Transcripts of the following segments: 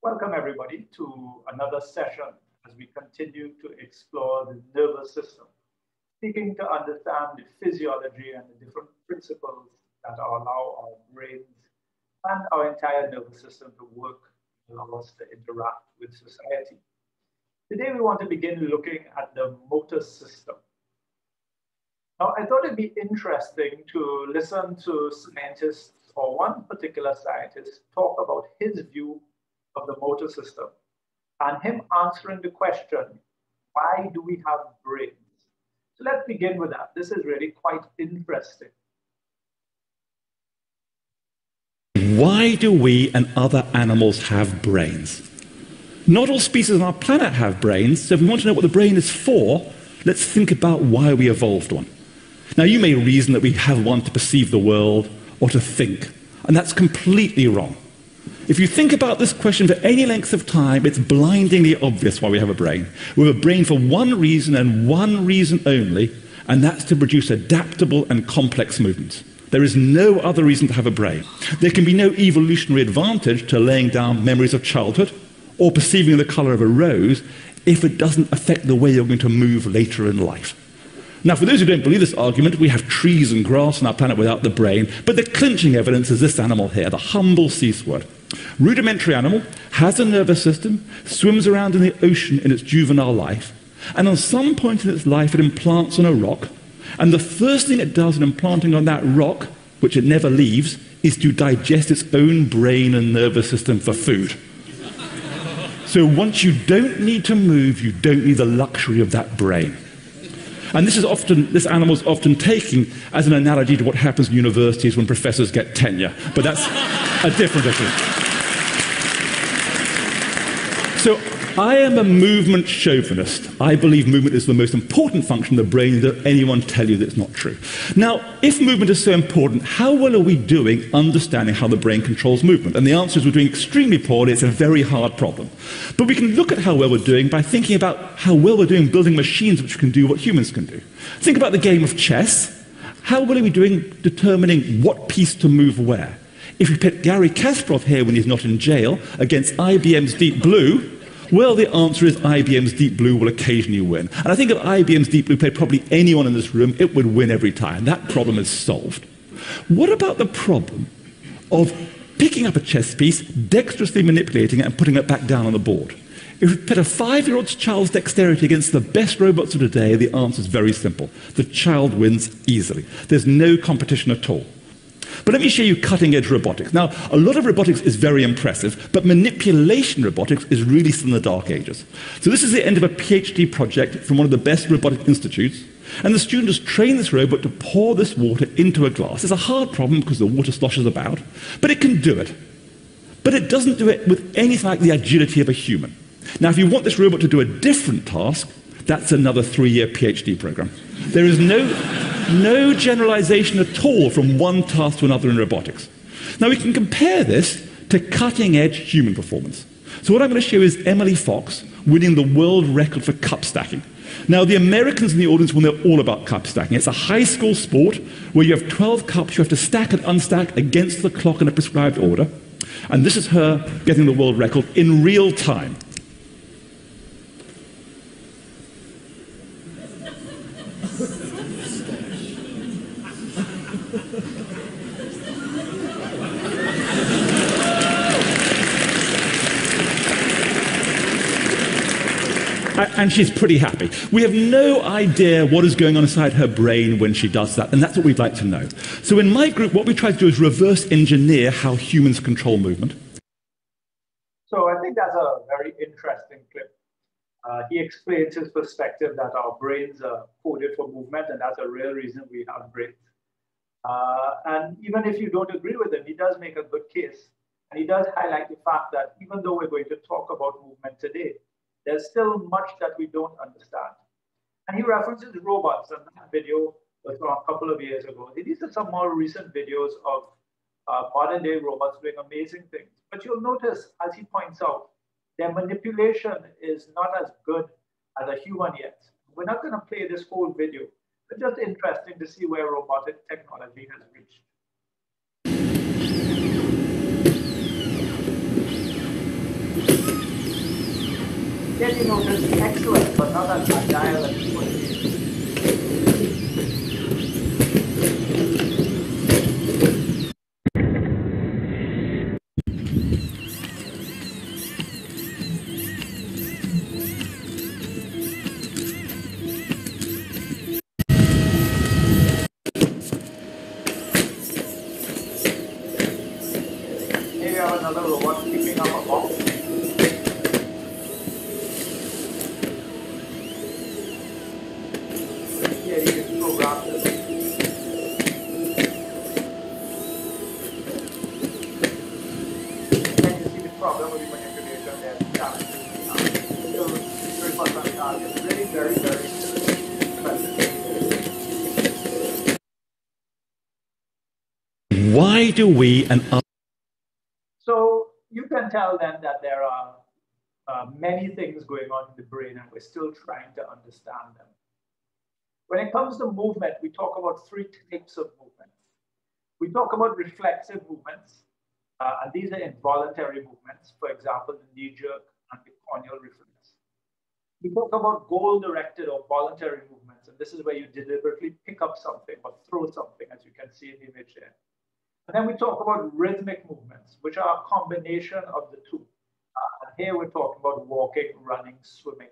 Welcome everybody to another session as we continue to explore the nervous system, seeking to understand the physiology and the different principles that allow our brains and our entire nervous system to work and allow us to interact with society. Today we want to begin looking at the motor system. Now, I thought it'd be interesting to listen to scientists, or one particular scientist, talk about his view of the motor system and him answering the question, why do we have brains? So let's begin with that. This is really quite interesting. Why do we and other animals have brains? Not all species on our planet have brains, so if we want to know what the brain is for, let's think about why we evolved one. Now, you may reason that we have one to perceive the world or to think, and that's completely wrong. If you think about this question for any length of time, it's blindingly obvious why we have a brain. We have a brain for one reason and one reason only, and that's to produce adaptable and complex movements. There is no other reason to have a brain. There can be no evolutionary advantage to laying down memories of childhood or perceiving the color of a rose if it doesn't affect the way you're going to move later in life. Now, for those who don't believe this argument, we have trees and grass on our planet without the brain, but the clinching evidence is this animal here, the humble sea sword. Rudimentary animal, has a nervous system, swims around in the ocean in its juvenile life, and on some point in its life it implants on a rock, and the first thing it does in implanting on that rock, which it never leaves, is to digest its own brain and nervous system for food. So once you don't need to move, you don't need the luxury of that brain. And this animal is often taken as an analogy to what happens in universities when professors get tenure. But that's a different issue. So I am a movement chauvinist. I believe movement is the most important function of the brain. That anyone tell you that's not true. Now, if movement is so important, how well are we doing understanding how the brain controls movement? And the answer is we're doing extremely poorly. It's a very hard problem. But we can look at how well we're doing by thinking about how well we're doing building machines which can do what humans can do. Think about the game of chess. How well are we doing determining what piece to move where? If we put Garry Kasparov here when he's not in jail against IBM's Deep Blue, well, the answer is IBM's Deep Blue will occasionally win. And I think if IBM's Deep Blue played probably anyone in this room, it would win every time. That problem is solved. What about the problem of picking up a chess piece, dexterously manipulating it, and putting it back down on the board? If we put a 5-year-old child's dexterity against the best robots of today, the answer is very simple. The child wins easily. There's no competition at all. But let me show you cutting-edge robotics. Now, a lot of robotics is very impressive, but manipulation robotics is really still in the dark ages. So this is the end of a PhD project from one of the best robotic institutes, and the student has trained this robot to pour this water into a glass. It's a hard problem because the water sloshes about, but it can do it. But it doesn't do it with anything like the agility of a human. Now, if you want this robot to do a different task, that's another 3-year PhD program. There is no generalization at all from one task to another in robotics. Now, we can compare this to cutting-edge human performance. So what I'm going to show is Emily Fox winning the world record for cup stacking. Now, the Americans in the audience will know all about cup stacking. It's a high school sport where you have 12 cups you have to stack and unstack against the clock in a prescribed order. And this is her getting the world record in real time. And she's pretty happy. We have no idea what is going on inside her brain when she does that, and that's what we'd like to know. So in my group, what we try to do is reverse engineer how humans control movement. So I think that's a very interesting clip. He explains his perspective that our brains are coded for movement, and that's a real reason we have brains. And even if you don't agree with him, he does make a good case. And he does highlight the fact that even though we're going to talk about movement today, there's still much that we don't understand. And he references robots, and that video was from a couple of years ago. These are some more recent videos of modern day robots doing amazing things. But you'll notice, as he points out, their manipulation is not as good as a human yet. We're not going to play this whole video, but just interesting to see where robotic technology has reached. Here you notice excellent, but not as agile as it would be. Here you have another robot picking up a box. Here you can program this. And you see the problem with the manipulation there. Still 3% target. Really very, very expensive. Why do we and So you can tell then that there are many things going on in the brain and we're still trying to understand them. When it comes to movement, we talk about three types of movements. We talk about reflexive movements, and these are involuntary movements, for example, the knee jerk and the corneal reflex. We talk about goal-directed or voluntary movements, and this is where you deliberately pick up something or throw something, as you can see in the image there. And then we talk about rhythmic movements, which are a combination of the two. And here we're talking about walking, running, swimming,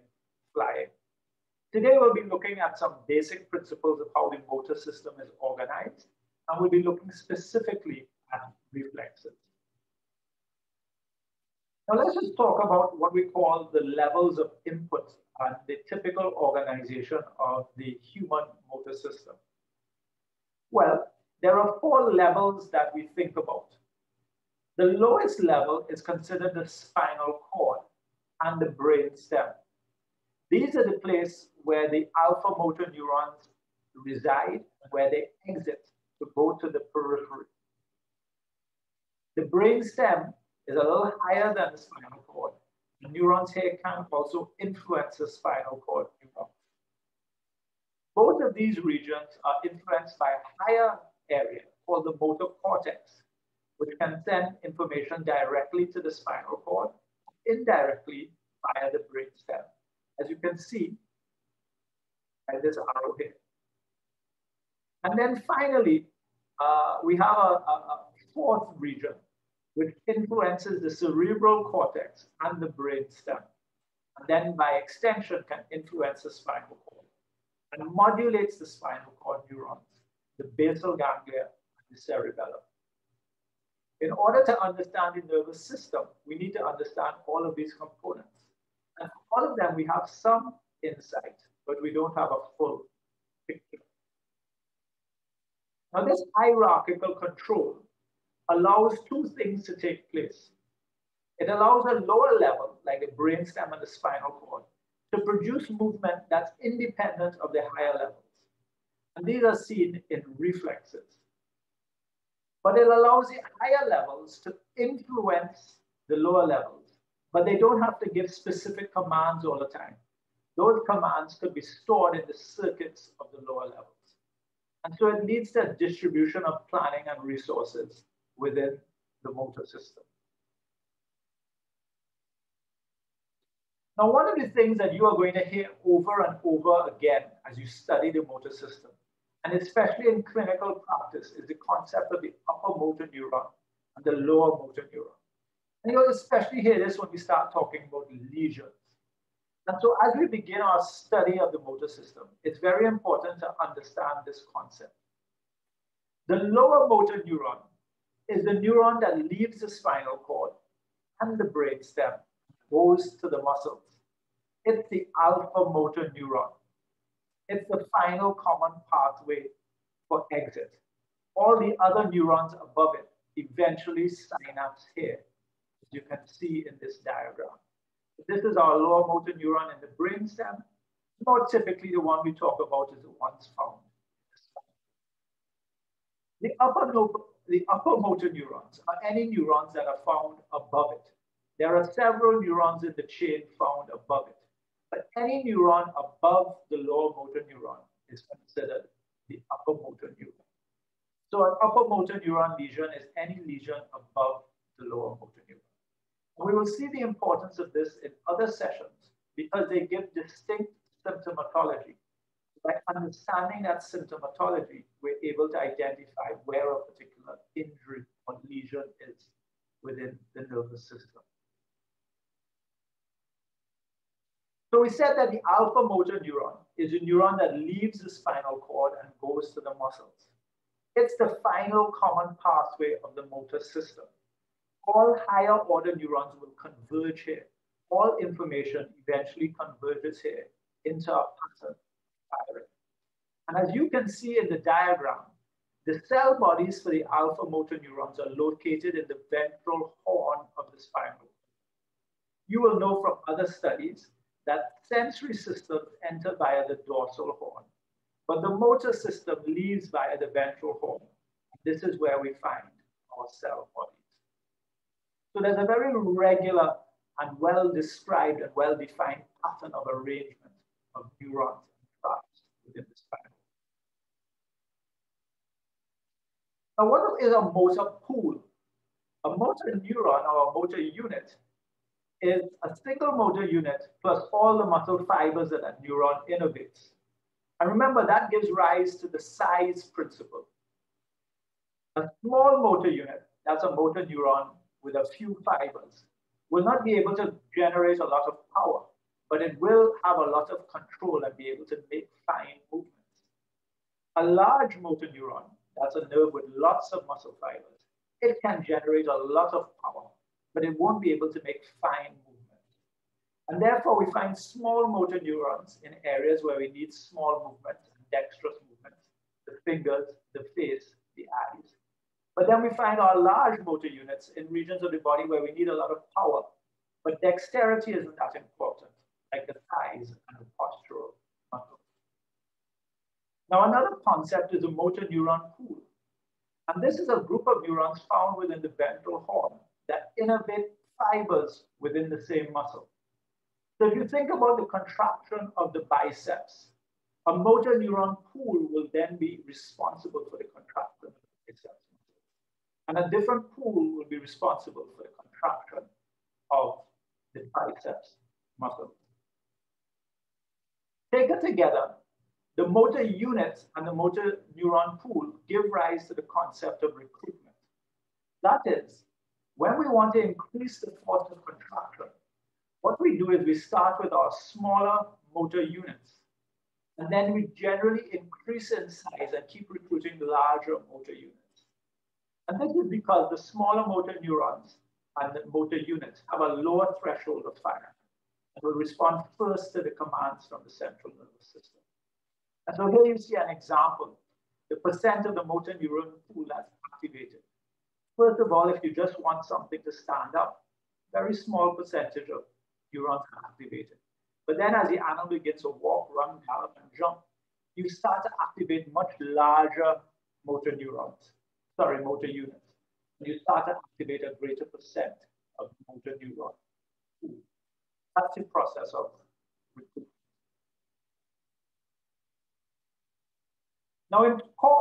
flying. Today we'll be looking at some basic principles of how the motor system is organized, and we'll be looking specifically at reflexes. Now let's just talk about what we call the levels of input and the typical organization of the human motor system. Well, there are 4 levels that we think about. The lowest level is considered the spinal cord and the brain stem. These are the place where the alpha motor neurons reside, where they exit to go to the periphery. The brain stem is a little higher than the spinal cord. The neurons here can also influence the spinal cord neurons. Both of these regions are influenced by a higher area called the motor cortex, which can send information directly to the spinal cord, indirectly via the brain stem. As you can see by this arrow here. And then finally, we have a 4th region, which influences the cerebral cortex and the brain stem. And then by extension can influence the spinal cord and modulates the spinal cord neurons, the basal ganglia, and the cerebellum. In order to understand the nervous system, we need to understand all of these components. And for all of them, we have some insight, but we don't have a full picture. Now, this hierarchical control allows 2 things to take place. It allows a lower level, like the brainstem and the spinal cord, to produce movement that's independent of the higher levels. And these are seen in reflexes. But it allows the higher levels to influence the lower levels, but they don't have to give specific commands all the time. Those commands could be stored in the circuits of the lower levels. And so it leads to a distribution of planning and resources within the motor system. Now, one of the things that you are going to hear over and over again as you study the motor system, and especially in clinical practice, is the concept of the upper motor neuron and the lower motor neuron. And you'll especially hear this when we start talking about lesions. And so as we begin our study of the motor system, it's very important to understand this concept. The lower motor neuron is the neuron that leaves the spinal cord and the brainstem, goes to the muscles. It's the alpha motor neuron. It's the final common pathway for exit. All the other neurons above it eventually synapse here, as you can see in this diagram. This is our lower motor neuron in the brainstem. More typically, the one we talk about is the ones found in the spine. The upper motor neurons are any neurons that are found above it. There are several neurons in the chain found above it, but any neuron above the lower motor neuron is considered the upper motor neuron. So an upper motor neuron lesion is any lesion above the lower motor neuron. And we will see the importance of this in other sessions because they give distinct symptomatology. By understanding that symptomatology, we're able to identify where a particular injury or lesion is within the nervous system. So we said that the alpha motor neuron is a neuron that leaves the spinal cord and goes to the muscles. It's the final common pathway of the motor system. All higher order neurons will converge here. All information eventually converges here into a pattern firing. And as you can see in the diagram, the cell bodies for the alpha motor neurons are located in the ventral horn of the spinal cord. You will know from other studies that sensory systems enter via the dorsal horn, but the motor system leaves via the ventral horn. This is where we find our cell bodies. So there's a very regular and well-described and well-defined pattern of arrangement of neurons and tracts within the spinal. Now, what is a motor pool? A motor neuron or a motor unit is a single motor unit plus all the muscle fibers that that neuron innervates. And remember, that gives rise to the size principle. A small motor unit, that's a motor neuron with a few fibers, will not be able to generate a lot of power, but it will have a lot of control and be able to make fine movements. A large motor neuron, that's a nerve with lots of muscle fibers, it can generate a lot of power, but it won't be able to make fine movements. And therefore, we find small motor neurons in areas where we need small movements and dexterous movements, the fingers, the face, the eyes. But then we find our large motor units in regions of the body where we need a lot of power, but dexterity isn't that important, like the thighs and the postural muscles. Now, another concept is a motor neuron pool. And this is a group of neurons found within the ventral horn that innervate fibers within the same muscle. So if you think about the contraction of the biceps, a motor neuron pool will then be responsible for the contraction of the biceps. And a different pool will be responsible for the contraction of the biceps muscle. Taken together, the motor unit and the motor neuron pool give rise to the concept of recruitment. That is, when we want to increase the force of contraction, what we do is we start with our smaller motor units, and then we generally increase in size and keep recruiting larger motor units. And this is because the smaller motor neurons and the motor units have a lower threshold of fire and will respond first to the commands from the central nervous system. And so here you see an example, the percent of the motor neuron pool that's activated. First of all, if you just want something to stand up, very small percentage of neurons are activated. But then as the animal begins to walk, run, gallop, and jump, you start to activate much larger motor units. And you start to activate a greater percent of motor neuron pool. That's the process of recruitment. Now,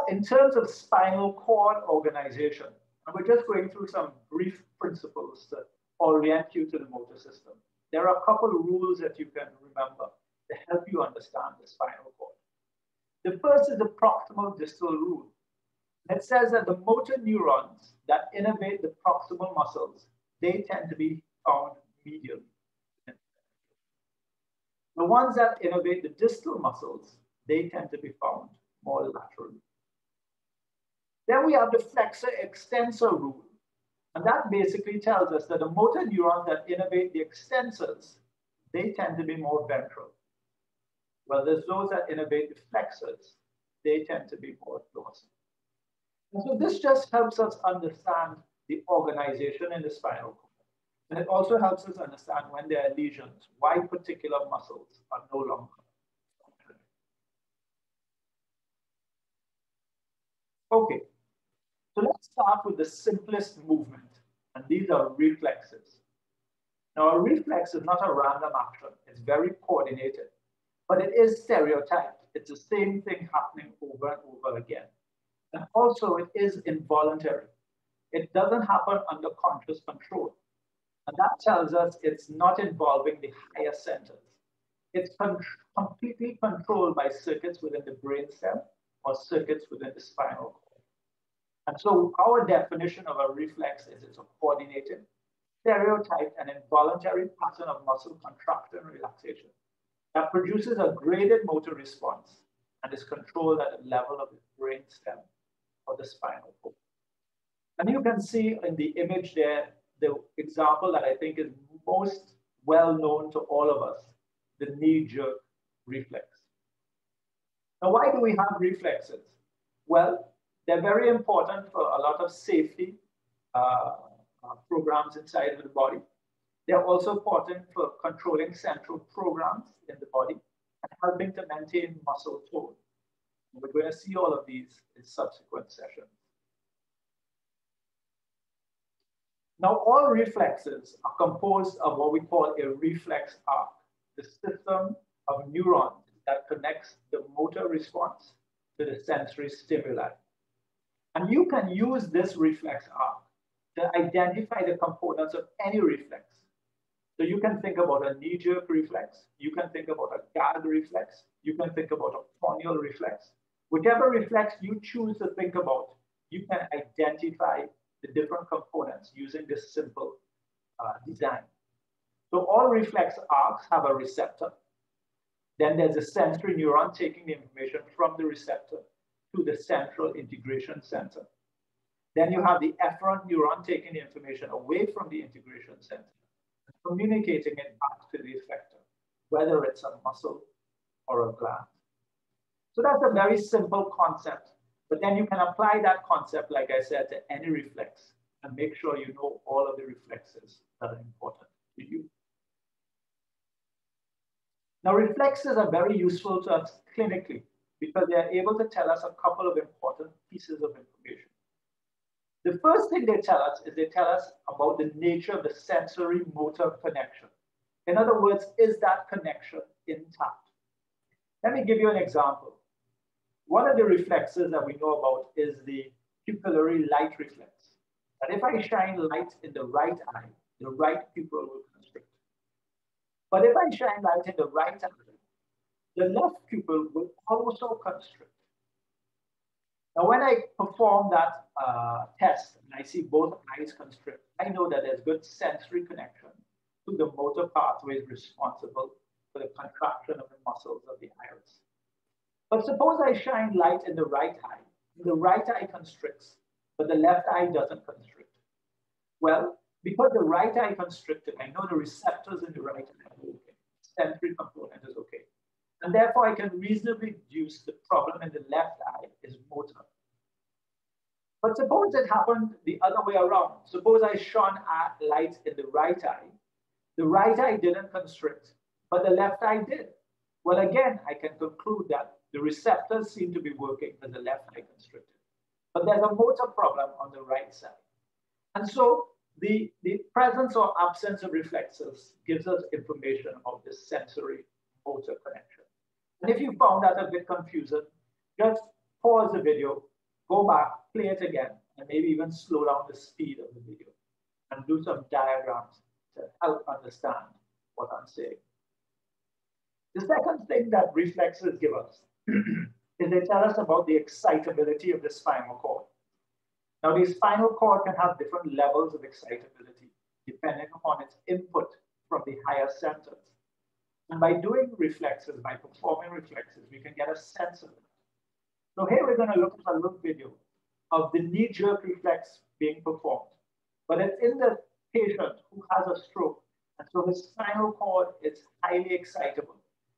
in terms of spinal cord organization, and we're just going through some brief principles to orient you to the motor system. There are a couple of rules that you can remember to help you understand the spinal cord. The first is the proximal distal rule. It says that the motor neurons that innervate the proximal muscles, they tend to be found medially. The ones that innervate the distal muscles, they tend to be found more laterally. Then we have the flexor extensor rule. And that basically tells us that the motor neurons that innervate the extensors, they tend to be more ventral. Well, there's those that innervate the flexors, they tend to be more dorsal. And so this just helps us understand the organization in the spinal cord. And it also helps us understand when there are lesions, why particular muscles are no longer functioning. Okay, so let's start with the simplest movement, and these are reflexes. Now, a reflex is not a random action. It's very coordinated, but it is stereotyped. It's the same thing happening over and over again. And also, it is involuntary. It doesn't happen under conscious control. And that tells us it's not involving the higher centers. it's completely controlled by circuits within the brainstem or circuits within the spinal cord. And so our definition of a reflex is it's a coordinated, stereotyped, and involuntary pattern of muscle contraction and relaxation that produces a graded motor response and is controlled at the level of the brainstem or the spinal cord. And you can see in the image there, the example that I think is most well known to all of us, the knee-jerk reflex. Now, why do we have reflexes? Well, they're very important for a lot of safety programs inside of the body. They're also important for controlling central programs in the body and helping to maintain muscle tone. We're going to see all of these in subsequent sessions. Now, all reflexes are composed of what we call a reflex arc, the system of neurons that connects the motor response to the sensory stimuli. And you can use this reflex arc to identify the components of any reflex. So you can think about a knee-jerk reflex, you can think about a gag reflex, you can think about a corneal reflex. Whichever reflex you choose to think about, you can identify the different components using this simple design. So all reflex arcs have a receptor. Then there's a sensory neuron taking the information from the receptor to the central integration center. Then you have the efferent neuron taking the information away from the integration center, communicating it back to the effector, whether it's a muscle or a gland. So that's a very simple concept, but then you can apply that concept, like I said, to any reflex and make sure you know all of the reflexes that are important to you. Now, reflexes are very useful to us clinically because they are able to tell us a couple of important pieces of information. The first thing they tell us is they tell us about the nature of the sensory motor connection. In other words, is that connection intact? Let me give you an example. One of the reflexes that we know about is the pupillary light reflex. And if I shine light in the right eye, the right pupil will constrict. But if I shine light in the right eye, the left pupil will also constrict. Now, when I perform that test and I see both eyes constrict, I know that there's good sensory connection to the motor pathways responsible for the contraction of the muscles of the iris. But suppose I shine light in the right eye constricts, but the left eye doesn't constrict. Well, because the right eye constricted, I know the receptors in the right eye are okay. The sensory component is okay. And therefore, I can reasonably deduce the problem in the left eye is motor. But suppose it happened the other way around. Suppose I shone light in the right eye didn't constrict, but the left eye did. Well, again, I can conclude that the receptors seem to be working because the left eye constricted. But there's a motor problem on the right side. And so the presence or absence of reflexes gives us information of the sensory motor connection. And if you found that a bit confusing, just pause the video, go back, play it again, and maybe even slow down the speed of the video and do some diagrams to help understand what I'm saying. The second thing that reflexes give us is they tell us about the excitability of the spinal cord. Now, the spinal cord can have different levels of excitability depending upon its input from the higher centers. And by doing reflexes, by performing reflexes, we can get a sense of it. So here we're going to look at a little video of the knee-jerk reflex being performed. But it's in the patient who has a stroke. And so his spinal cord is highly excitable.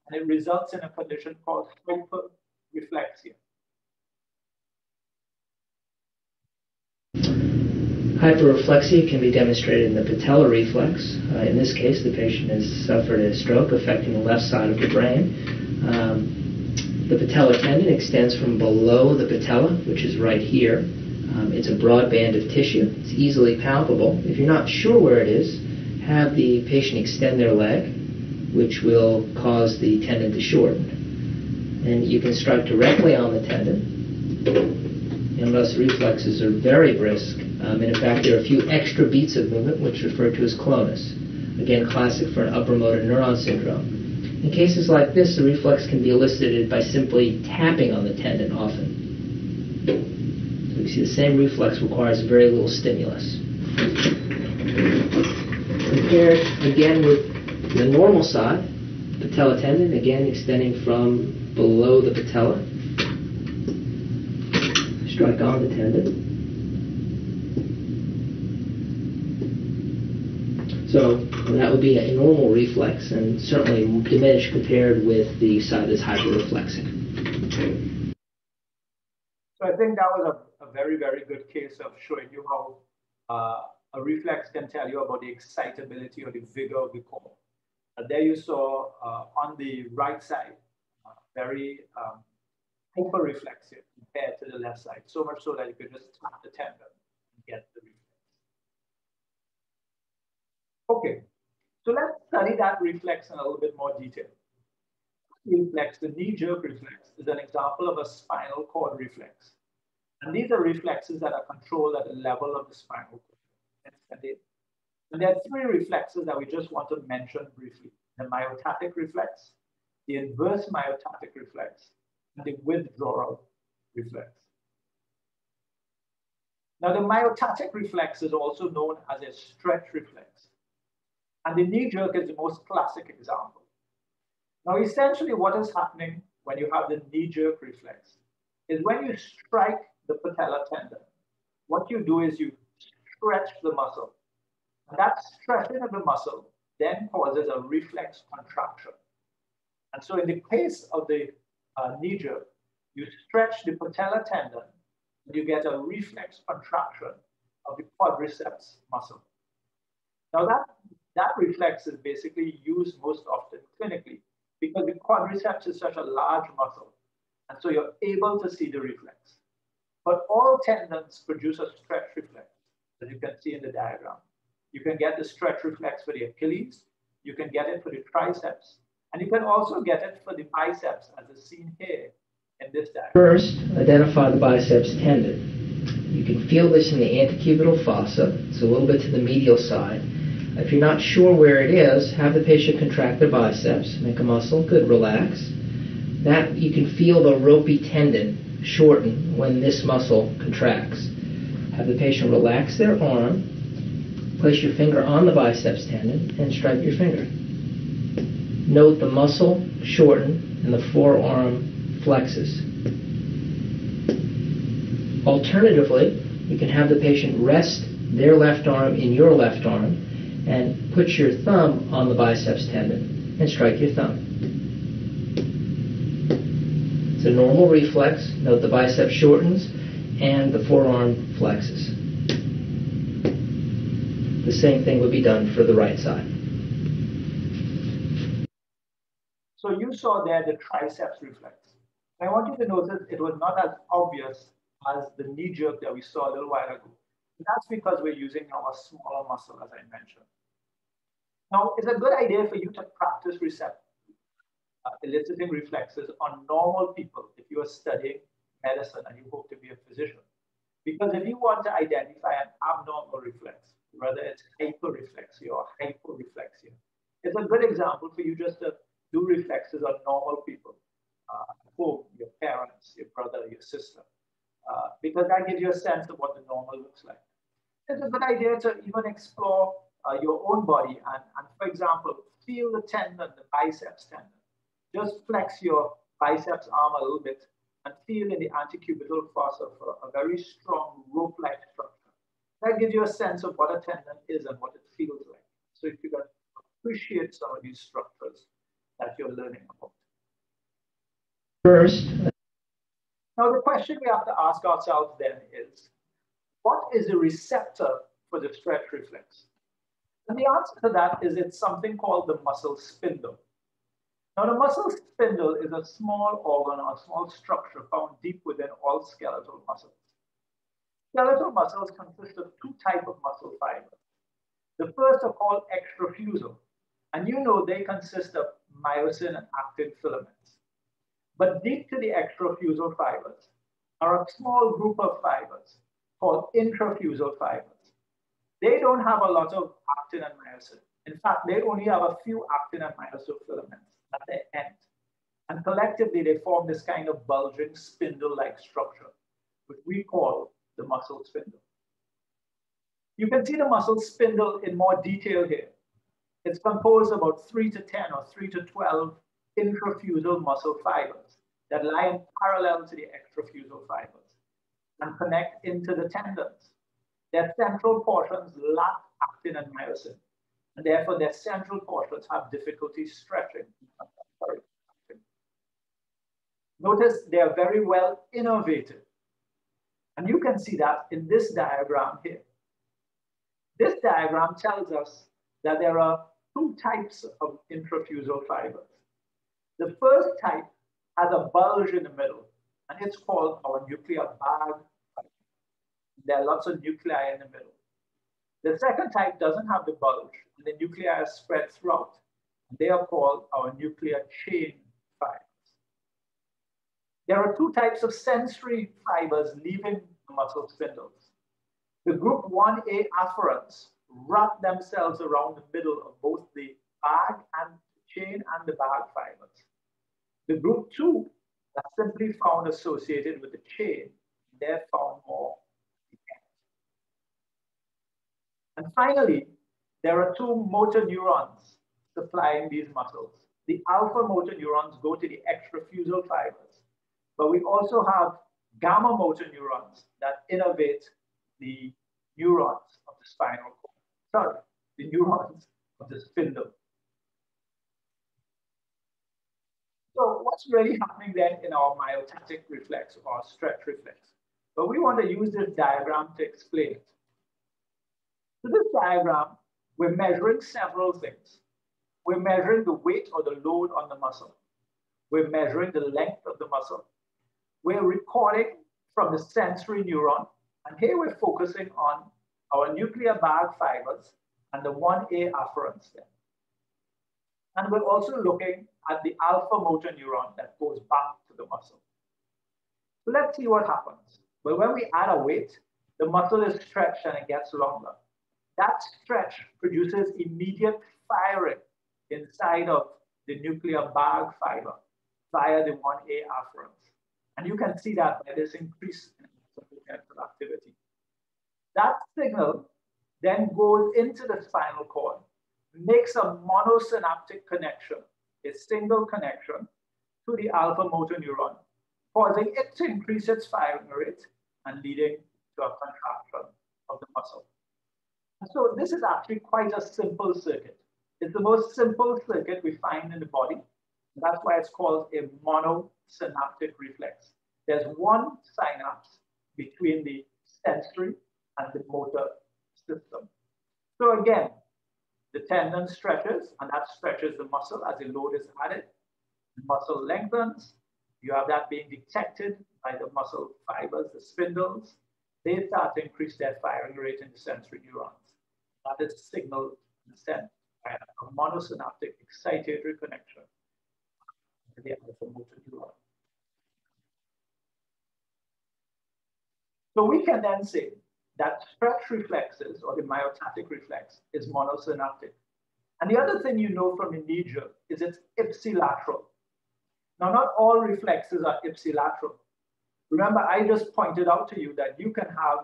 And it results in a condition called hyperreflexia. Hyperreflexia can be demonstrated in the patellar reflex. In this case, the patient has suffered a stroke affecting the left side of the brain. The patellar tendon extends from below the patella, which is right here. It's a broad band of tissue. It's easily palpable. If you're not sure where it is, have the patient extend their leg, which will cause the tendon to shorten. And you can strike directly on the tendon. And thus reflexes are very brisk. And in fact, there are a few extra beats of movement, which are referred to as clonus. Again, classic for an upper motor neuron syndrome. In cases like this, the reflex can be elicited by simply tapping on the tendon often. So you see the same reflex requires very little stimulus. Compared again with the normal side, patella tendon, again extending from below the patella. Strike on the tendon. So that would be a normal reflex and certainly diminished compared with the side that's hyperreflexic. So I think that was a very, very good case of showing you how a reflex can tell you about the excitability or the vigor of the core. There you saw on the right side, very hyperreflexia compared to the left side, so much so that you could just tap the tendon and get the reflex. Okay, so let's study that reflex in a little bit more detail. Reflex, the knee-jerk reflex, is an example of a spinal cord reflex. And these are reflexes that are controlled at the level of the spinal cord. And there are three reflexes that we just want to mention briefly: the myotatic reflex, the inverse myotatic reflex, and the withdrawal reflex. Now, the myotatic reflex is also known as a stretch reflex. And the knee jerk is the most classic example. Now, essentially what is happening when you have the knee jerk reflex is when you strike the patella tendon, what you do is you stretch the muscle. And that stretching of the muscle then causes a reflex contraction. And so in the case of the knee jerk, you stretch the patella tendon and you get a reflex contraction of the quadriceps muscle. Now that reflex is basically used most often clinically because the quadriceps is such a large muscle. And so you're able to see the reflex. But all tendons produce a stretch reflex, as you can see in the diagram. You can get the stretch reflex for the Achilles, you can get it for the triceps, and you can also get it for the biceps, as is seen here in this diagram. First, identify the biceps tendon. You can feel this in the antecubital fossa. It's a little bit to the medial side. If you're not sure where it is, have the patient contract their biceps, make a muscle, good, relax. That you can feel the ropey tendon shorten when this muscle contracts. Have the patient relax their arm, place your finger on the biceps tendon and strike your finger. Note the muscle shorten and the forearm flexes. Alternatively, you can have the patient rest their left arm in your left arm and put your thumb on the biceps tendon and strike your thumb. It's a normal reflex. Note the bicep shortens and the forearm flexes. The same thing would be done for the right side. So you saw there the triceps reflex. I want you to notice it was not as obvious as the knee jerk that we saw a little while ago. And that's because we're using our smaller muscle, as I mentioned. Now, it's a good idea for you to practice eliciting reflexes on normal people if you are studying medicine and you hope to be a physician. Because if you want to identify an abnormal reflex, whether it's hyperreflexia or hyperreflexia, it's a good example for you just to do reflexes on normal people, home, your parents, your brother, your sister, because that gives you a sense of what the normal looks like. It's a good idea to even explore your own body and, for example, feel the tendon, the biceps tendon. Just flex your biceps arm a little bit and feel in the antecubital fossa for a very strong rope-like structure. That gives you a sense of what a tendon is and what it feels like. So if you can appreciate some of these structures that you're learning about. First, now the question we have to ask ourselves then is, what is the receptor for the stretch reflex? And the answer to that is it's something called the muscle spindle. Now, the muscle spindle is a small organ or a small structure found deep within all skeletal muscles. Skeletal muscles consist of two types of muscle fibers. The first are called extrafusal, and you know they consist of myosin and actin filaments. But deep to the extrafusal fibers are a small group of fibers called intrafusal fibers. They don't have a lot of actin and myosin. In fact, they only have a few actin and myosin filaments that at the end. And collectively, they form this kind of bulging spindle-like structure, which we call the muscle spindle. You can see the muscle spindle in more detail here. It's composed of about 3 to 10 or 3 to 12 intrafusal muscle fibers that lie in parallel to the extrafusal fibers and connect into the tendons. Their central portions lack actin and myosin, and therefore their central portions have difficulty stretching. Notice they are very well innervated. And you can see that in this diagram here. This diagram tells us that there are 2 types of intrafusal fibers. The first type has a bulge in the middle, and it's called our nuclear bag fiber. There are lots of nuclei in the middle. The second type doesn't have the bulge, and the nuclei are spread throughout. They are called our nuclear chain fibers. There are 2 types of sensory fibers leaving the muscle spindles. The group 1A afferents wrap themselves around the middle of both the bag and chain and the bag fibers. The group 2 are simply found associated with the chain. They're found more at the end. And finally, there are 2 motor neurons supplying these muscles. The alpha motor neurons go to the extrafusal fibers, but we also have gamma motor neurons that innervate the neurons of the spinal cord. Sorry, the neurons of the spindle. So what's really happening then in our myotatic reflex or stretch reflex? But we want to use this diagram to explain it. So this diagram, we're measuring several things. We're measuring the weight or the load on the muscle. We're measuring the length of the muscle. We're recording from the sensory neuron. And here we're focusing on our nuclear bag fibers and the 1A afferents there. And we're also looking at the alpha motor neuron that goes back to the muscle. So let's see what happens. Well, when we add a weight, the muscle is stretched and it gets longer. That stretch produces immediate firing inside of the nuclear bag fiber via the 1A afferents. And you can see that by this increase in potential activity. That signal then goes into the spinal cord, makes a monosynaptic connection, a single connection to the alpha motor neuron, causing it to increase its firing rate and leading to a contraction of the muscle. So this is actually quite a simple circuit. It's the most simple circuit we find in the body. That's why it's called a monosynaptic reflex. There's one synapse between the sensory and the motor system. So again, the tendon stretches, and that stretches the muscle as the load is added. The muscle lengthens. You have that being detected by the muscle fibers, the spindles. They start to increase their firing rate in the sensory neurons. That is signaled and sent by a monosynaptic excitatory connection to the alpha motor neuron. So we can then say that stretch reflexes, or the myotatic reflex, is monosynaptic. And the other thing you know from the knee jerk is it's ipsilateral. Now, not all reflexes are ipsilateral. Remember, I just pointed out to you that you can have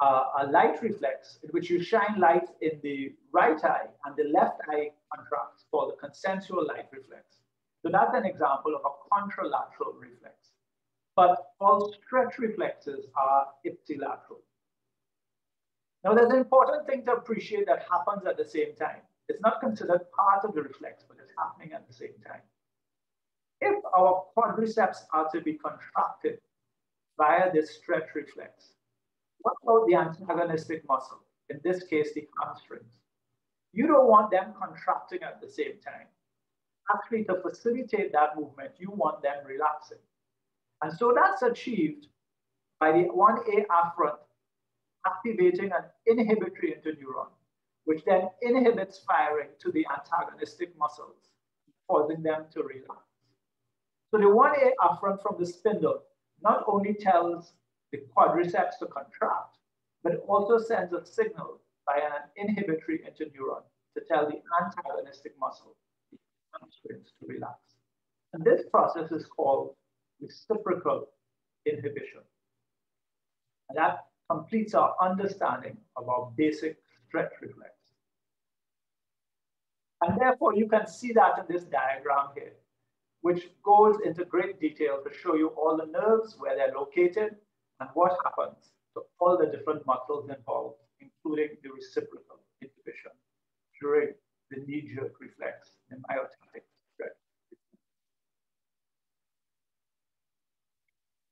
a light reflex in which you shine light in the right eye and the left eye contracts, called the consensual light reflex. So that's an example of a contralateral reflex. But all stretch reflexes are ipsilateral. Now, there's an important thing to appreciate that happens at the same time. It's not considered part of the reflex, but it's happening at the same time. If our quadriceps are to be contracted via this stretch reflex, what about the antagonistic muscle? In this case, the hamstrings. You don't want them contracting at the same time. Actually, to facilitate that movement, you want them relaxing. And so that's achieved by the 1A afferent activating an inhibitory interneuron, which then inhibits firing to the antagonistic muscles, causing them to relax. So the 1A afferent from the spindle not only tells the quadriceps to contract, but it also sends a signal by an inhibitory interneuron to tell the antagonistic muscle. constraints to relax. And this process is called reciprocal inhibition. And that completes our understanding of our basic stretch reflex. And therefore, you can see that in this diagram here, which goes into great detail to show you all the nerves, where they're located, and what happens to all the different muscles involved, including the reciprocal inhibition during the knee-jerk reflex and myotatic stretch.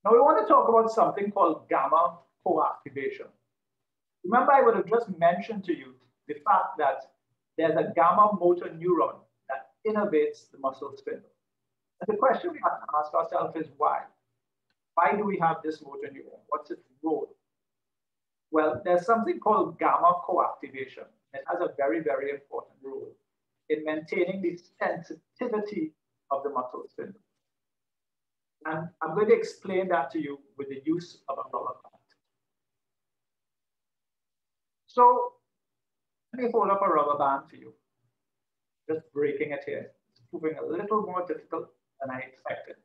Now we want to talk about something called gamma coactivation. Remember, I would have just mentioned to you the fact that there's a gamma motor neuron that innervates the muscle spindle. And the question we have to ask ourselves is why? Why do we have this motor neuron? What's its role? Well, there's something called gamma coactivation. It has a very, very important role in maintaining the sensitivity of the muscle spindle. And I'm going to explain that to you with the use of a rubber band. So let me hold up a rubber band for you. Just breaking it here. It's proving a little more difficult than I expected.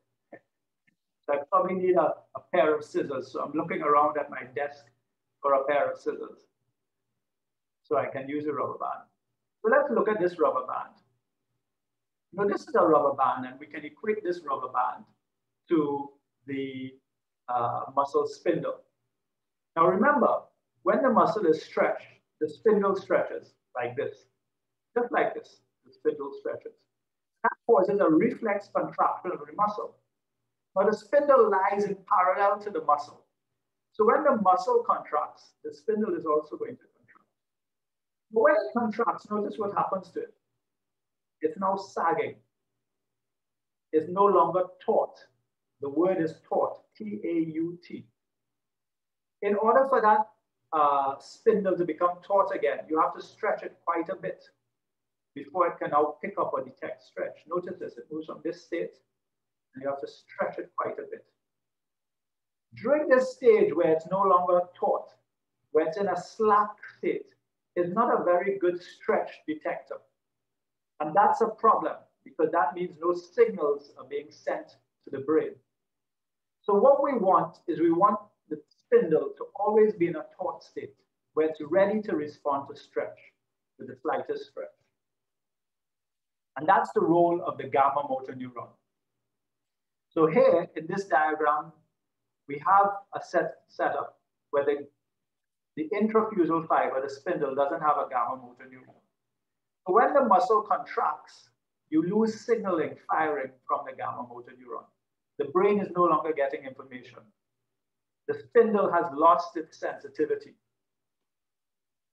So I probably need a pair of scissors. So I'm looking around at my desk for a pair of scissors so I can use a rubber band. So let's look at this rubber band. Now this is a rubber band, and we can equate this rubber band to the muscle spindle. Now remember, when the muscle is stretched, the spindle stretches like this, just like this, the spindle stretches. That causes a reflex contraction of the muscle. Now the spindle lies in parallel to the muscle. So when the muscle contracts, the spindle is also going to contract. But when it contracts, notice what happens to it. It's now sagging. It's no longer taut. The word is taut, T-A-U-T. In order for that spindle to become taut again, you have to stretch it quite a bit before it can now pick up or detect stretch. Notice this, it moves from this state, and you have to stretch it quite a bit. During this stage where it's no longer taut, where it's in a slack state, it's not a very good stretch detector. And that's a problem, because that means no signals are being sent to the brain. So what we want is we want the spindle to always be in a taut state, where it's ready to respond to stretch with the slightest stretch. And that's the role of the gamma motor neuron. So here in this diagram, we have a setup where the intrafusal fiber, the spindle, doesn't have a gamma motor neuron. So when the muscle contracts, you lose signaling firing from the gamma motor neuron. The brain is no longer getting information. The spindle has lost its sensitivity.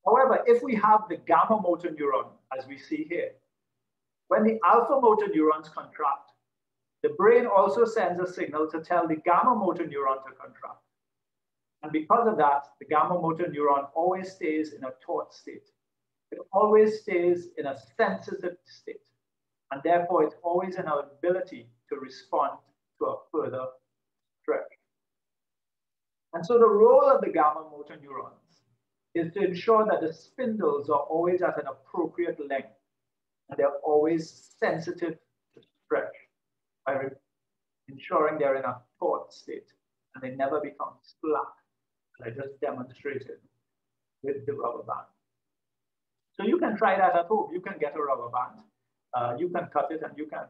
However, if we have the gamma motor neuron, as we see here, when the alpha motor neurons contract, the brain also sends a signal to tell the gamma motor neuron to contract. And because of that, the gamma motor neuron always stays in a taut state. It always stays in a sensitive state. And therefore, it's always in our ability to respond to a further stretch. And so the role of the gamma motor neurons is to ensure that the spindles are always at an appropriate length, and they're always sensitive to stretch by ensuring they're in a taut state and they never become slack, as I just demonstrated with the rubber band. So you can try that at home. You can get a rubber band. You can cut it and you can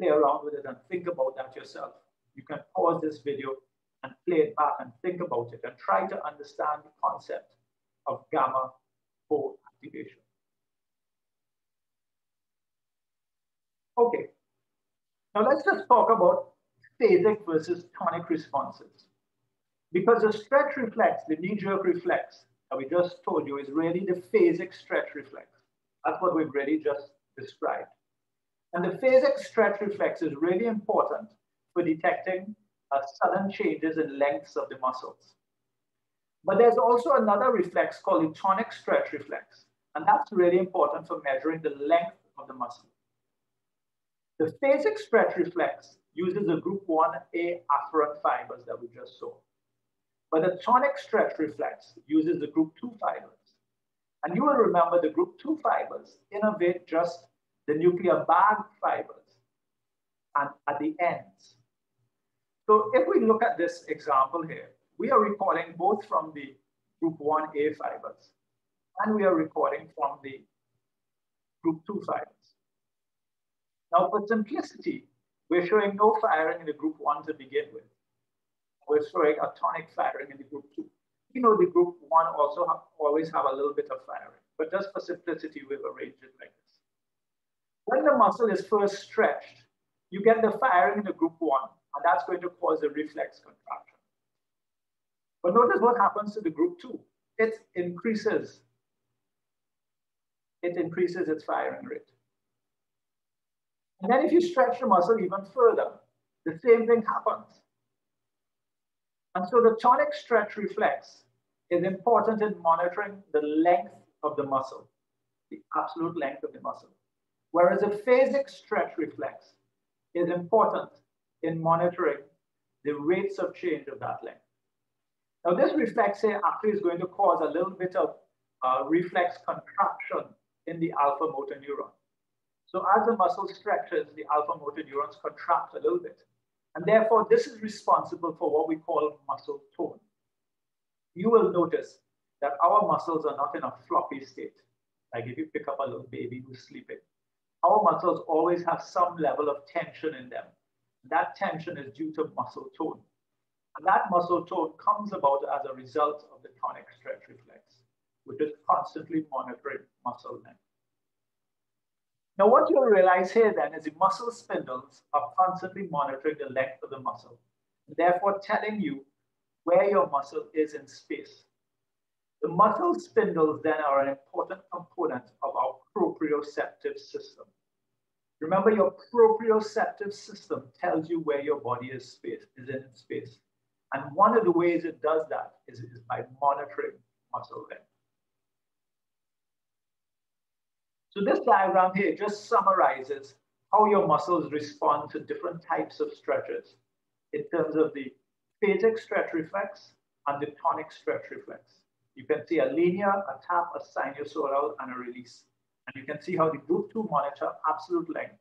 play around with it and think about that yourself. You can pause this video and play it back and think about it and try to understand the concept of gamma co-activation. Okay, now let's just talk about phasic versus tonic responses. Because the stretch reflex, the knee-jerk reflex that we just told you, is really the phasic stretch reflex. That's what we've really just described. And the phasic stretch reflex is really important for detecting sudden changes in lengths of the muscles. But there's also another reflex called the tonic stretch reflex. And that's really important for measuring the length of the muscle. The phasic stretch reflex uses the group 1A afferent fibers that we just saw. But the tonic stretch reflex uses the group 2 fibers. And you will remember the group 2 fibers innervate just the nuclear bag fibers, and at the ends. So if we look at this example here, we are recording both from the group 1A fibers, and we are recording from the group 2 fibers. Now, for simplicity, we're showing no firing in the group 1 to begin with. We're showing a tonic firing in the group 2. You know, the group 1 also always have a little bit of firing, but just for simplicity, we've arranged it like this. When the muscle is first stretched, you get the firing in the group 1, and that's going to cause a reflex contraction. But notice what happens to the group 2. It increases its firing rate. And then if you stretch the muscle even further, the same thing happens. And so the tonic stretch reflex is important in monitoring the length of the muscle, the absolute length of the muscle. Whereas a phasic stretch reflex is important in monitoring the rates of change of that length. Now this reflex here actually is going to cause a little bit of reflex contraction in the alpha motor neuron. So as the muscle stretches, the alpha motor neurons contract a little bit. And therefore, this is responsible for what we call muscle tone. You will notice that our muscles are not in a floppy state. Like if you pick up a little baby who's sleeping, our muscles always have some level of tension in them. That tension is due to muscle tone. And that muscle tone comes about as a result of the tonic stretch reflex, which is constantly monitoring muscle length. Now, what you'll realize here then is the muscle spindles are constantly monitoring the length of the muscle, and therefore telling you where your muscle is in space. The muscle spindles then are an important component of our proprioceptive system. Remember, your proprioceptive system tells you where your body is in space. And one of the ways it does that is by monitoring muscle length. So this diagram here just summarizes how your muscles respond to different types of stretches in terms of the phasic stretch reflex and the tonic stretch reflex. You can see a linear, a tap, a sinusoidal, and a release. And you can see how the group 2 monitor absolute length,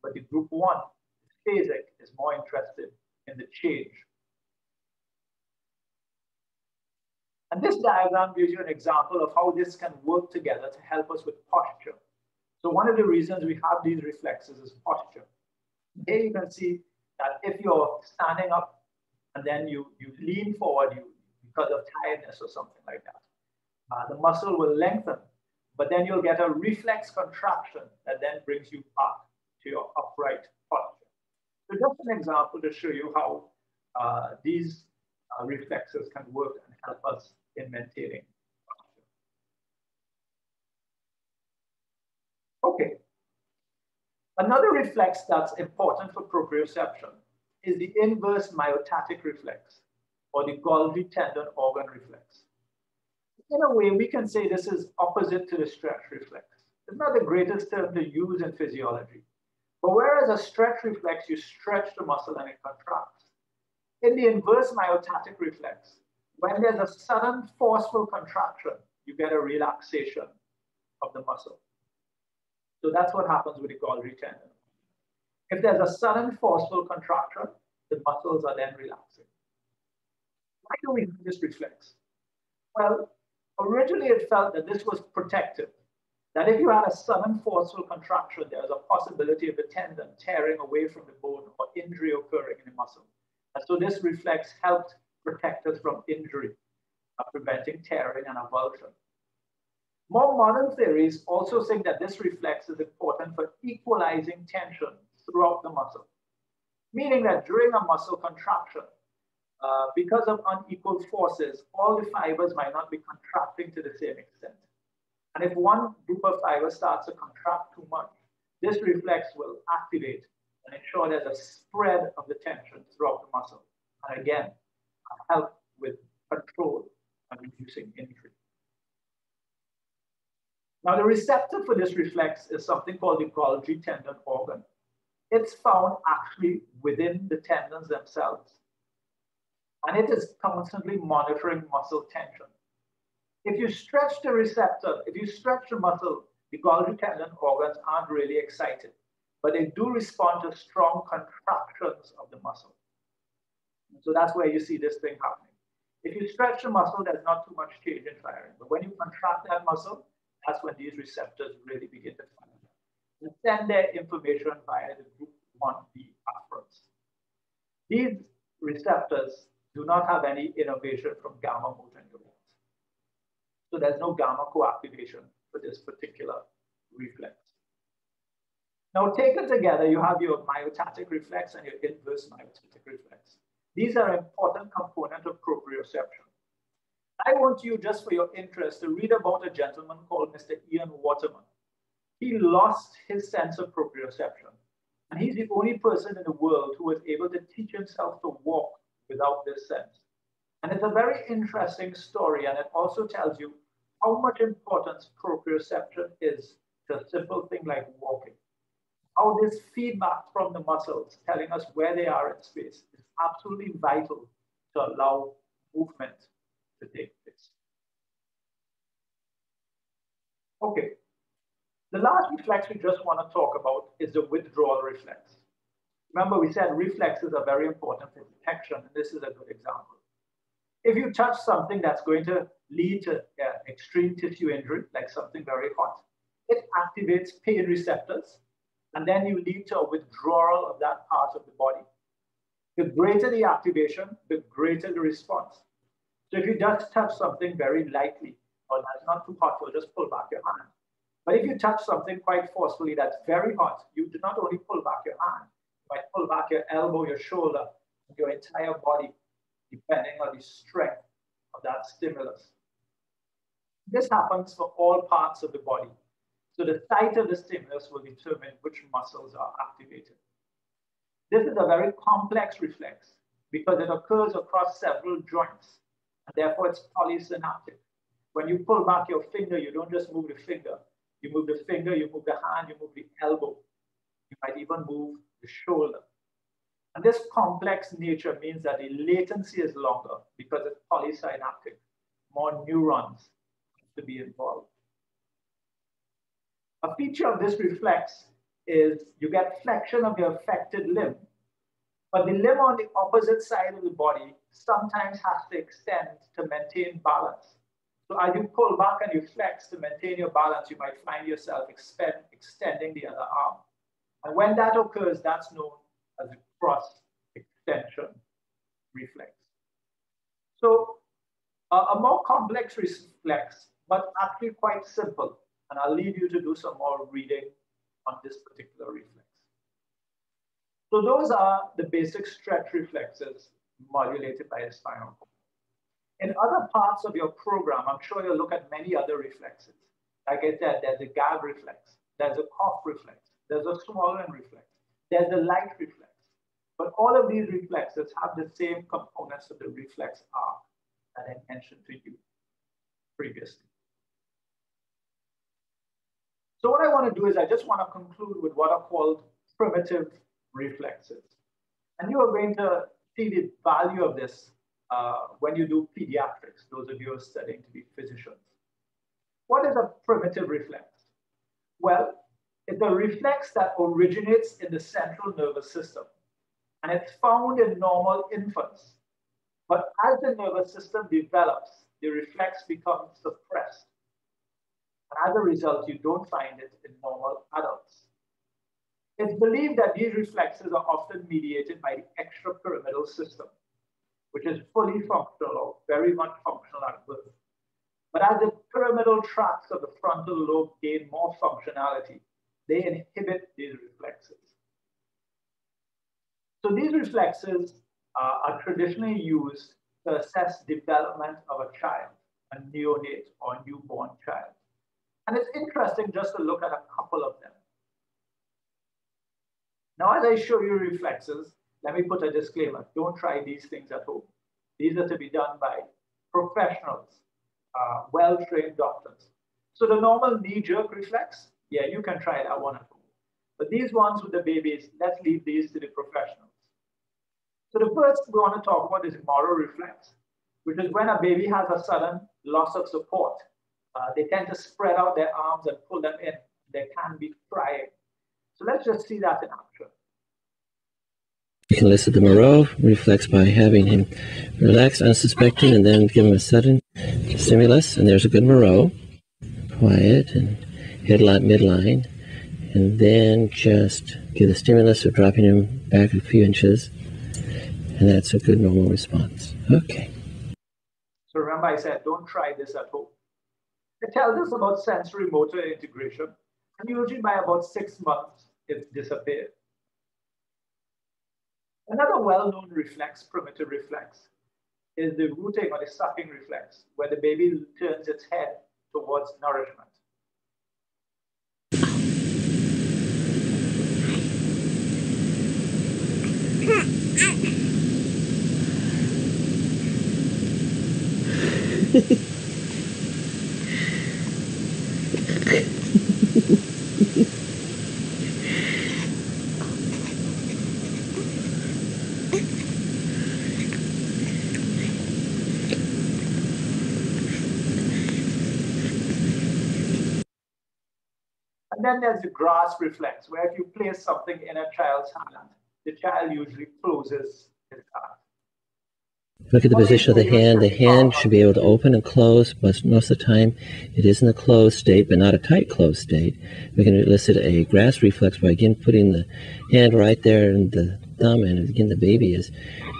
but the group 1, phasic, is more interested in the change. And this diagram gives you an example of how this can work together to help us with posture. So one of the reasons we have these reflexes is posture. Here you can see that if you're standing up and then you lean forward because of tiredness or something like that, the muscle will lengthen, but then you'll get a reflex contraction that then brings you back to your upright posture. So just an example to show you how these reflexes can work and help us in maintaining posture. Okay. Another reflex that's important for proprioception is the inverse myotatic reflex, or the Golgi tendon organ reflex. In a way, we can say this is opposite to the stretch reflex. It's not the greatest term to use in physiology. But whereas a stretch reflex, you stretch the muscle and it contracts. In the inverse myotatic reflex, when there's a sudden forceful contraction, you get a relaxation of the muscle. So that's what happens with the Golgi tendon. If there's a sudden forceful contraction, the muscles are then relaxing. Why do we do this reflex? Well, originally it felt that this was protective, that if you had a sudden forceful contraction, there's a possibility of the tendon tearing away from the bone or injury occurring in the muscle. And so this reflex helped protect us from injury, preventing tearing and avulsion. More modern theories also think that this reflex is important for equalizing tension throughout the muscle, meaning that during a muscle contraction, because of unequal forces, all the fibers might not be contracting to the same extent. And if one group of fibers starts to contract too much, this reflex will activate and ensure there's a spread of the tension throughout the muscle. And again, help with control and reducing injury. Now, the receptor for this reflex is something called the Golgi tendon organ. It's found actually within the tendons themselves. And it is constantly monitoring muscle tension. If you stretch the receptor, if you stretch the muscle, the Golgi tendon organs aren't really excited, but they do respond to strong contractions of the muscle. So that's where you see this thing happening. If you stretch the muscle, there's not too much change in firing. But when you contract that muscle, that's when these receptors really begin to fire and send their information via the group 1B afferents. These receptors do not have any innervation from gamma motor neurons. So there's no gamma coactivation for this particular reflex. Now, taken together, you have your myotatic reflex and your inverse myotatic reflex. These are important components of proprioception. I want you, just for your interest, to read about a gentleman called Mr. Ian Waterman. He lost his sense of proprioception, and he's the only person in the world who was able to teach himself to walk without this sense. And it's a very interesting story, and it also tells you how much importance proprioception is to a simple thing like walking. How this feedback from the muscles telling us where they are in space is absolutely vital to allow movement to take place. Okay, the last reflex we just want to talk about is the withdrawal reflex. Remember, we said reflexes are very important for detection, and this is a good example. If you touch something that's going to lead to extreme tissue injury, like something very hot, it activates pain receptors, and then you lead to a withdrawal of that part of the body. The greater the activation, the greater the response. So if you just touch something very lightly, or that's not too hot, you'll just pull back your hand. But if you touch something quite forcefully that's very hot, you do not only pull back your hand, you might pull back your elbow, your shoulder, your entire body, depending on the strength of that stimulus. This happens for all parts of the body. So the site of the stimulus will determine which muscles are activated. This is a very complex reflex because it occurs across several joints, and therefore it's polysynaptic. When you pull back your finger, you don't just move the finger. You move the finger, you move the hand, you move the elbow. You might even move the shoulder. And this complex nature means that the latency is longer because it's polysynaptic. More neurons have to be involved. A feature of this reflex is you get flexion of the affected limb, but the limb on the opposite side of the body sometimes has to extend to maintain balance. So as you pull back and you flex to maintain your balance, you might find yourself extending the other arm. And when that occurs, that's known as a cross extension reflex. So a more complex reflex, but actually quite simple. And I'll leave you to do some more reading on this particular reflex. So those are the basic stretch reflexes modulated by the spinal cord. In other parts of your program, I'm sure you'll look at many other reflexes. Like I said, there's a gag reflex, there's a cough reflex, there's a swallowing reflex, there's a light reflex. But all of these reflexes have the same components of the reflex arc that I mentioned to you previously. So what I want to do is I just want to conclude with what are called primitive reflexes. And you are going to see the value of this when you do pediatrics, those of you who are studying to be physicians. What is a primitive reflex? Well, it's a reflex that originates in the central nervous system, and it's found in normal infants. But as the nervous system develops, the reflex becomes suppressed. And as a result, you don't find it in normal adults. It's believed that these reflexes are often mediated by the extrapyramidal system, which is fully functional or very much functional at birth. But as the pyramidal tracts of the frontal lobe gain more functionality, they inhibit these reflexes. So these reflexes are traditionally used to assess development of a child, a neonate or newborn child. And it's interesting just to look at a couple of them. Now, as I show you reflexes, let me put a disclaimer. Don't try these things at home. These are to be done by professionals, well-trained doctors. So the normal knee-jerk reflex, yeah, you can try that one at home. But these ones with the babies, let's leave these to the professionals. So the first we want to talk about is motor reflex, which is when a baby has a sudden loss of support They tend to spread out their arms and pull them in. They can be frying. So let's just see that in action. You can elicit the Moreau reflex by having him relax, unsuspecting, and then give him a sudden stimulus. And there's a good Moreau. Quiet and headlight midline. And then just give the stimulus of dropping him back a few inches. And that's a good normal response. Okay. So remember I said, don't try this at home. It tells us about sensory motor integration. And usually by about 6 months, it's disappeared. Another well-known reflex, primitive reflex, is the rooting or the sucking reflex, where the baby turns its head towards nourishment. And then there's the grasp reflex, where if you place something in a child's hand, the child usually closes his hand. Look at the position of the hand. The hand should be able to open and close, but most of the time it is in a closed state, but not a tight closed state. We can elicit a grasp reflex by again putting the hand right there in the thumb, and again the baby is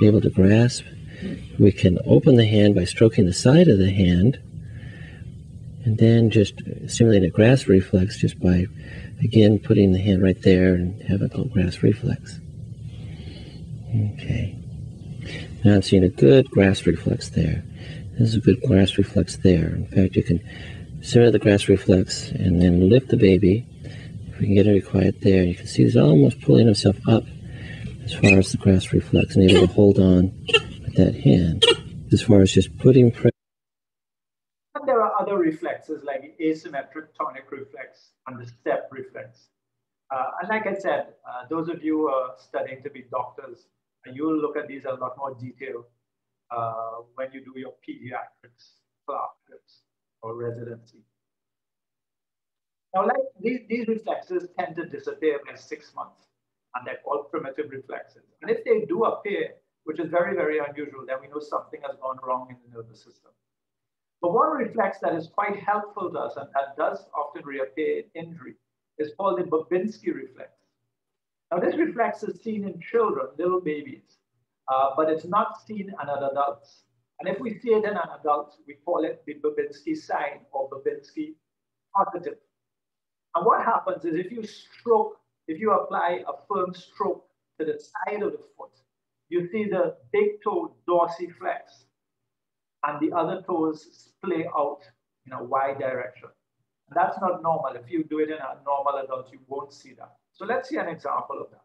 able to grasp. We can open the hand by stroking the side of the hand, and then just stimulate a grasp reflex just by again putting the hand right there and have a grasp reflex. Okay. Now I'm seeing a good grasp reflex there. This is a good grasp reflex there. In fact, you can simulate the grasp reflex and then lift the baby. If we can get it quiet there, you can see he's almost pulling himself up as far as the grasp reflex and able to hold on with that hand as far as just putting pressure. And there are other reflexes like the asymmetric tonic reflex and the step reflex. And like I said, those of you who are studying to be doctors, you'll look at these in a lot more detail when you do your pediatrics classes or residency. Now, like these reflexes tend to disappear by 6 months, and they're called primitive reflexes. And if they do appear, which is very, very unusual, then we know something has gone wrong in the nervous system. But one reflex that is quite helpful to us and that does often reappear in injury is called the Babinski reflex. Now, this reflex is seen in children, little babies, but it's not seen in adults. And if we see it in an adult, we call it the Babinski sign or Babinski positive. And what happens is if you apply a firm stroke to the side of the foot, you see the big toe dorsiflex and the other toes splay out in a Y direction. And that's not normal. If you do it in a normal adult, you won't see that. So let's see an example of that.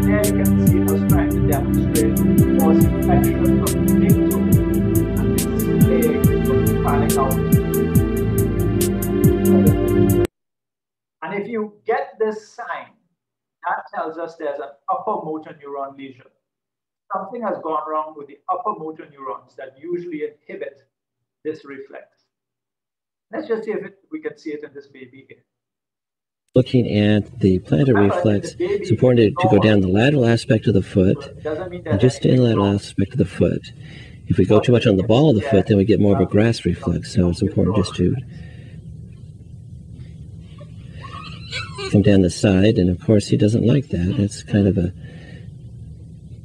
There you can see us trying to demonstrate dorsiflexion of the big toe and the splay of spanning out. And if you get this sign, that tells us there's an upper motor neuron lesion. Something has gone wrong with the upper motor neurons that usually inhibit this reflex. Let's just see if we can see it in this baby here. Looking at the plantar reflex, it's important to go down the lateral aspect of the foot and just stay in the lateral aspect of the foot. If we go too much on the ball of the foot, then we get more of a grasp reflex. So it's important just to come down the side, and of course he doesn't like that. It's kind of a,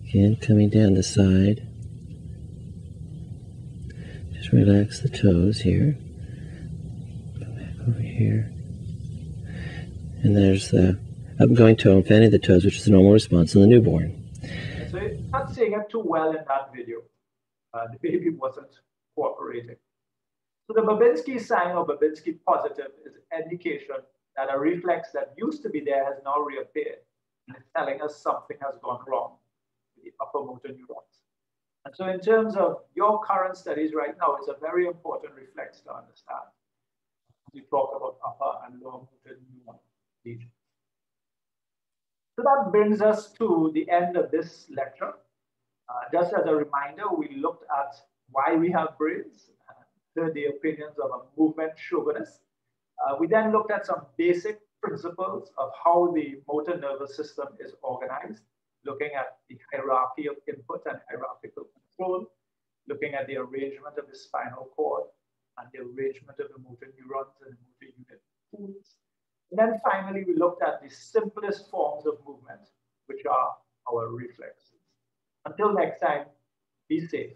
again, coming down the side. Just relax the toes here. Go back over here. And there's the up and going toe and fanning the toes, which is the normal response in the newborn. So it's not seeing it too well in that video. The baby wasn't cooperating. So the Babinski sign or Babinski positive is an indication that a reflex that used to be there has now reappeared, and it's telling us something has gone wrong with the upper motor neurons. And so in terms of your current studies right now, it's a very important reflex to understand. We talk about upper and lower motor neuron lesions. So that brings us to the end of this lecture. Just as a reminder, we looked at why we have brains, heard the opinions of a movement chauvinist. We then looked at some basic principles of how the motor nervous system is organized, looking at the hierarchy of input and hierarchical control, looking at the arrangement of the spinal cord and the arrangement of the motor neurons and the motor unit pools. And then finally, we looked at the simplest forms of movement, which are our reflexes. Until next time, be safe.